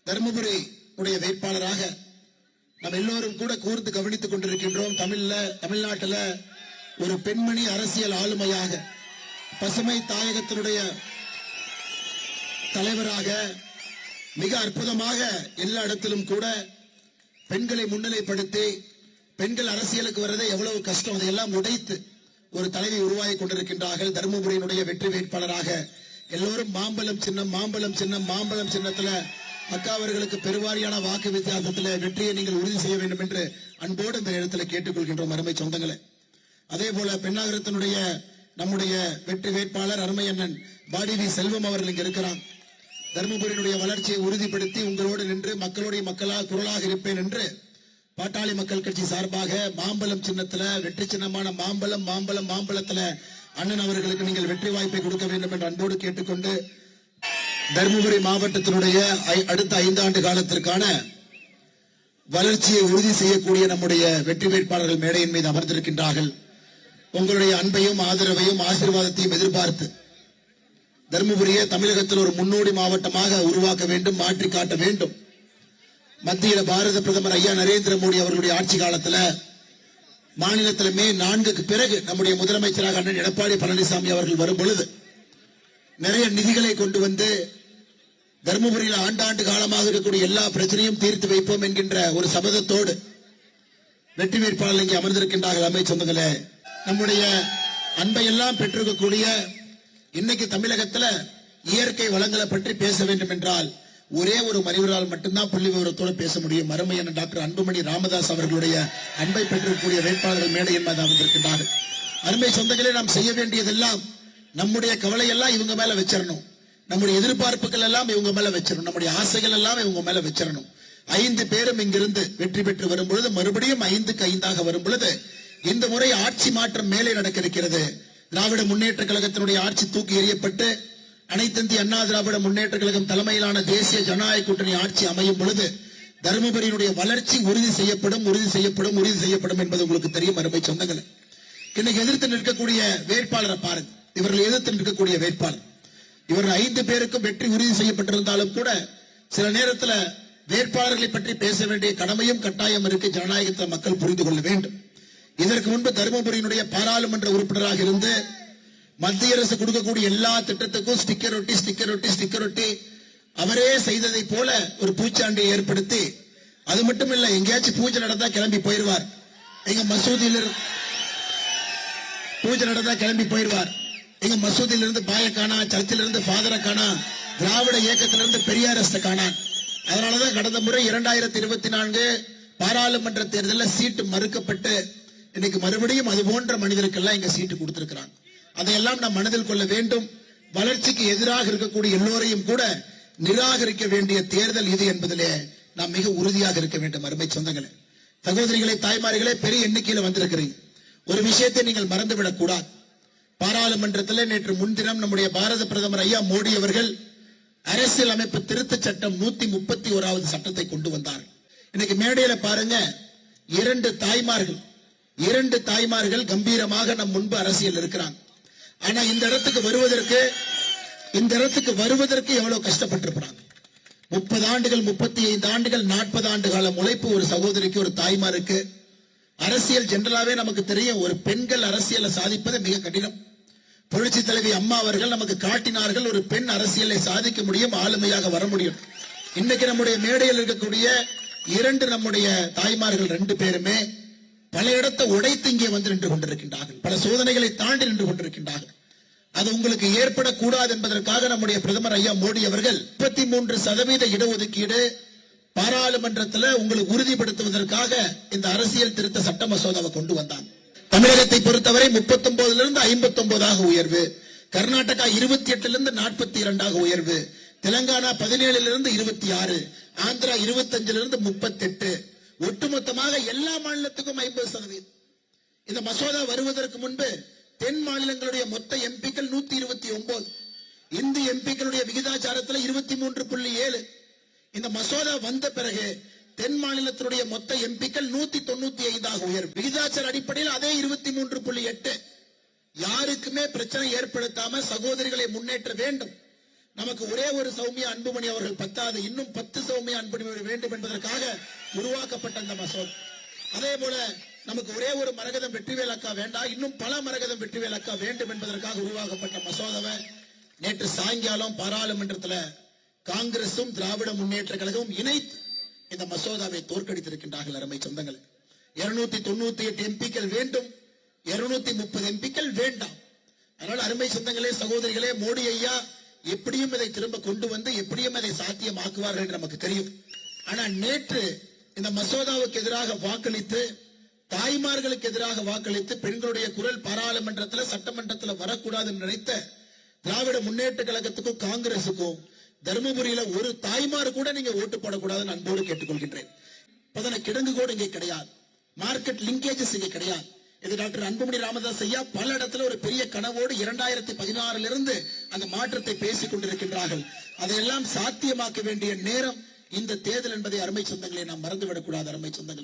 தர்மபுரி உடைய வேட்பாளராக நாம் எல்லோரும் கூட கூர்ந்து கவனித்துக் கொண்டிருக்கின்றோம். தமிழ்நாட்டில் ஒரு பெண்மணி அரசியல் ஆளுமையாக, பசுமை தாயகத்தினுடைய தலைவராக மிக அற்புதமாக எல்லா இடத்திலும் கூட பெண்களை முன்னிலைப்படுத்தி பெண்கள் அரசியலுக்கு வரதை எவ்வளவு கஷ்டம் அதையெல்லாம் உடைத்து ஒரு தலைவி உருவாகி கொண்டிருக்கின்றார்கள். தர்மபுரியினுடைய வெற்றி வேட்பாளராக எல்லோரும் மாம்பழம் சின்னம் மாம்பழம் சின்னம் மாம்பழம் சின்னத்தில் அக்கா அவர்களுக்கு பெருவாரியான வாக்கு வித்தியாசத்தில் வெற்றியை நீங்கள் உறுதி செய்ய வேண்டும் என்று அன்போடு இந்த இடத்தில் கேட்டுக்கொள்கின்றோம் அருமை சொந்தங்களே. அதே போல பெண்ணாகரத்தினுடைய நம்முடைய வெற்றி வேட்பாளர் அருமை அண்ணன் பாடிவி செல்வம் அவர்கள் இங்க இருக்கிறார். தர்மபுரியினுடைய வளர்ச்சியை உறுதிப்படுத்தி உங்களோடு நின்று மக்களுடைய மக்களாக குரலாக இருப்பேன் என்று பாட்டாளி மக்கள் கட்சி சார்பாக மாம்பழம் சின்னத்துல வெற்றி சின்னமான மாம்பழம் மாம்பழம் மாம்பழத்துல அண்ணன் அவர்களுக்கு நீங்கள் வெற்றி வாய்ப்பை கொடுக்க வேண்டும் என்று அன்போடு கேட்டுக்கொண்டு தர்மபுரி மாவட்டத்தினுடைய அடுத்த 5 ஆண்டு காலத்திற்கான வளர்ச்சியை உறுதி செய்யக்கூடிய நம்முடைய வெற்றி வேட்பாளர்கள் மேடையின் மீது அமர்ந்திருக்கின்றார்கள். உங்களுடைய அன்பையும் ஆதரவையும் ஆசீர்வாதத்தையும் எதிர்பார்த்து தர்மபுரியை தமிழகத்தில் ஒரு முன்னோடி மாவட்டமாக உருவாக்க வேண்டும், மாற்றி காட்ட வேண்டும். மத்தியில் பாரத பிரதமர் ஐயா நரேந்திர மோடி அவர்களுடைய ஆட்சி காலத்தில் மாநிலத்தில் மே 4க்கு பிறகு நம்முடைய முதலமைச்சராக அண்ணன் எடப்பாடி பழனிசாமி அவர்கள் வரும் பொழுது நிறைய நிதிகளை கொண்டு வந்து தர்மபுரியில் ஆண்டாண்டு காலமாக இருக்கக்கூடிய எல்லா பிரச்சனையும் தீர்த்து வைப்போம் என்கின்ற ஒரு சபதத்தோடு வெற்றி வேட்பாளர் இங்கே அமர்ந்திருக்கின்றார்கள். அமை சொந்தங்களே, நம்முடைய அன்பை எல்லாம் பெற்றிருக்கக்கூடிய இன்னைக்கு தமிழகத்தில் இயற்கை வளங்களை பற்றி பேச வேண்டும் என்றால் ஒரே ஒரு மனிதரால் மட்டும்தான் புள்ளி விவரத்தோடு பேச முடியும். அருமையான டாக்டர் அன்புமணி ராமதாஸ் அவர்களுடைய அன்பை பெற்றிருக்கக்கூடிய வேட்பாளர்கள் மேடையின் மீது அமர்ந்திருக்கின்றார்கள். அருமை சொந்தங்களே, நாம் செய்ய வேண்டியதெல்லாம் நம்முடைய கவலை எல்லாம் இவங்க மேல வச்சிடணும், நம்முடைய எதிர்பார்ப்புகள் எல்லாம் இவங்க மேல வச்சிடணும், நம்முடைய ஆசைகள் எல்லாம் இவங்க மேல வச்சிடணும். 5 பேரும் இங்கிருந்து வெற்றி பெற்று வரும் பொழுது மறுபடியும் 5க்கு 5ஆக வரும் பொழுது இந்த முறை ஆட்சி மாற்றம் மேலே நடக்க இருக்கிறது. திராவிட முன்னேற்ற கழகத்தினுடைய ஆட்சி தூக்கி எறியப்பட்டு அனைத்து இந்திய அண்ணா திராவிட முன்னேற்ற கழகம் தலைமையிலான தேசிய ஜனநாயக கூட்டணி ஆட்சி அமையும் பொழுது தர்மபுரியினுடைய வளர்ச்சி உறுதி செய்யப்படும் என்பது உங்களுக்கு தெரியும். அருமை சொந்தங்கள், இன்னைக்கு எதிர்த்து நிற்கக்கூடிய வேட்பாளரை பாருங்க. இவர்கள் எதிர்த்து நிற்கக்கூடிய வேட்பாளர், இவர்கள் 5 பேருக்கும் வெற்றி உறுதி செய்யப்பட்டிருந்தாலும் கூட சில நேரத்தில் வேட்பாளர்களை பற்றி பேச வேண்டிய கடமையும் கட்டாயம் இருக்கு. ஜனநாயகத்தை மக்கள் புரிந்து கொள்ள வேண்டும். இதற்கு முன்பு தருமபுரியினுடைய பாராளுமன்ற உறுப்பினராக இருந்து மத்திய அரசு கொடுக்கக்கூடிய எல்லா திட்டத்துக்கும் ஸ்டிக்கர் ஒட்டி அவரே செய்ததை போல ஒரு பூச்சாண்டியை ஏற்படுத்தி, அது மட்டும் இல்ல, எங்கேயாச்சும் பூஜை நடந்தா கிளம்பி போயிருவார். எங்க மசூதியில் பூஜை நடந்தா கிளம்பி போயிருவார். எங்க மசூதியில இருந்து பாய காணா, சர்ச்சில இருந்து ஃபாதரை காணா, திராவிட இயக்கத்திலிருந்து பெரியாரஸ்ட காணா. அதனாலதான் கடந்த முறை 2024 பாராளுமன்ற தேர்தலில் சீட்டு மறுக்கப்பட்டு இன்னைக்கு மறுபடியும் அது போன்ற மனிதருக்கெல்லாம் இங்க சீட்டு கொடுத்திருக்கிறாங்க. அதையெல்லாம் நாம் மனதில் கொள்ள வேண்டும். வளர்ச்சிக்கு எதிராக இருக்கக்கூடிய எல்லோரையும் கூட நிராகரிக்க வேண்டிய தேர்தல் இது என்பதிலே நாம் மிக உறுதியாக இருக்க வேண்டும். அருமை சொந்தங்களே, சகோதரிகளை, தாய்மார்களே, பெரிய எண்ணிக்கையில் வந்திருக்கிறீங்க. ஒரு விஷயத்தை நீங்கள் மறந்துவிடக் கூடாது. பாராளுமன்றத்தில் நேற்று முன்தினம் நம்முடைய பாரத பிரதமர் ஐயா மோடி அவர்கள் அரசியல் அமைப்பு திருத்த சட்டம் 131வது சட்டத்தை கொண்டு வந்தார். இன்னைக்கு மேடையில பாருங்க, 2 தாய்மார்கள் கம்பீரமாக நம் முன்பு அரசியல் இருக்கிறாங்க. ஆனா இந்த இடத்துக்கு வருவதற்கு எவ்வளவு கஷ்டப்பட்டிருப்பாங்க. 30 ஆண்டுகள், 35 ஆண்டுகள், 40 ஆண்டு கால உழைப்பு ஒரு சகோதரிக்கு, ஒரு தாய்மாருக்கு. அரசியல் ஜெனரலாவே நமக்கு தெரியும், ஒரு பெண்கள் அரசியலை சாதிப்பது மிக கடினம். புரட்சி தலைவி அம்மா அவர்கள் நமக்கு காட்டினார்கள், ஒரு பெண் அரசியலை சாதிக்க முடியும், ஆளுமையாக வர முடியும். இன்னைக்கு நம்முடைய மேடையில் இருக்கக்கூடிய 2 நம்முடைய தாய்மார்கள் 2 பேருமே பல இடத்தை உடைத்து இங்கே வந்து நின்று கொண்டிருக்கின்றார்கள். பல சோதனைகளை தாண்டி நின்று கொண்டிருக்கின்றார்கள். அது உங்களுக்கு ஏற்படக்கூடாது என்பதற்காக நம்முடைய பிரதமர் ஐயா மோடி அவர்கள் 33% இடஒதுக்கீடு பாராளுமன்றத்தில் உங்களுக்கு உறுதிப்படுத்துவதற்காக இந்த அரசியல் திருத்த சட்ட மசோதாவை கொண்டு வந்தாங்க. தமிழகத்தை பொறுத்தவரை 39 59 உயர்வு, கர்நாடகா 28 42 உயர்வு, தெலங்கானா 17 26, ஆந்திரா 25 38, ஒட்டுமொத்தமாக எல்லா மாநிலத்துக்கும் 50%. இந்த மசோதா வருவதற்கு முன்பு தென் மாநிலங்களுடைய மொத்த எம்பிக்கள் 129, இந்திய எம்பிக்களுடைய விகிதாச்சாரத்தில் 23.7. இந்த மசோதா வந்த பிறகு தென் மாநிலத்தினுடைய மொத்த எம்பிக்கள் 195 உயர்வு. விகிதாச்சார அடிப்படையில் அதே 23.8. யாருக்குமே பிரச்சனை ஏற்படுத்தாம சகோதரிகளை முன்னேற்ற வேண்டும். நமக்கு ஒரே ஒரு சௌமியா அன்புமணி அவர்கள் பத்தாது, இன்னும் 10 சௌமியா அன்புமணி வேண்டும் என்பதற்காக உருவாக்கப்பட்ட அந்த மசோதா. அதே போல நமக்கு ஒரே ஒரு மரகதம் வெற்றிவேல் அக்கா வேண்டாம், இன்னும் பல மரகதம் வெற்றிவேல் அக்கா வேண்டும் என்பதற்காக உருவாக்கப்பட்ட மசோதாவை நேற்று சாயங்காலம் பாராளுமன்றத்தில் காங்கிரசும் திராவிட முன்னேற்ற கழகமும் இணைத்து இந்த மசோதாவை தோற்கடித்திருக்கின்றார்கள். அருமை சொந்தங்களே, 298 எம்பிக்கள் வேண்டும், 230 எம்பிக்கள் வேண்டாம். அதனால அருமை சொந்தங்களே, சகோதரிகளே, மோடி ஐயா எப்படியும் இதை திரும்ப கொண்டு வந்து எப்படியும் அதை சாத்தியமாக்குவார்கள் என்று நமக்கு தெரியும். ஆனா நேற்று இந்த மசோதாவுக்கு எதிராக வாக்களித்து, தாய்மார்களுக்கு எதிராக வாக்களித்து, பெண்களுடைய குரல் பாராளுமன்றத்தில் சட்டமன்றத்தில் வரக்கூடாது என்று நினைத்த திராவிட முன்னேற்ற கழகத்துக்கும் காங்கிரசுக்கும் தருமபுரியில ஒரு தாய்மார் கூட நீங்க ஓட்டு போடக்கூடாதுன்னு அன்போடு கேட்டுக்கொள்கின்றேன். பதன கிடங்கு கூட இங்கே கிடையாது, மார்க்கெட் லிங்கேஜஸ் இங்கே கிடையாது. இது டாக்டர் அன்புமணி ராமதாஸ் ஐயா பல இடத்துல ஒரு பெரிய கனவோடு 2016 இருந்து அந்த மாற்றத்தை பேசிக் கொண்டிருக்கின்றார்கள். அதையெல்லாம் சாத்தியமாக்க வேண்டிய நேரம் இந்த தேர்தல் என்பதை அருமை சொந்தங்களை நாம் மறந்துவிடக் கூடாது. அருமை சொந்தங்கள்.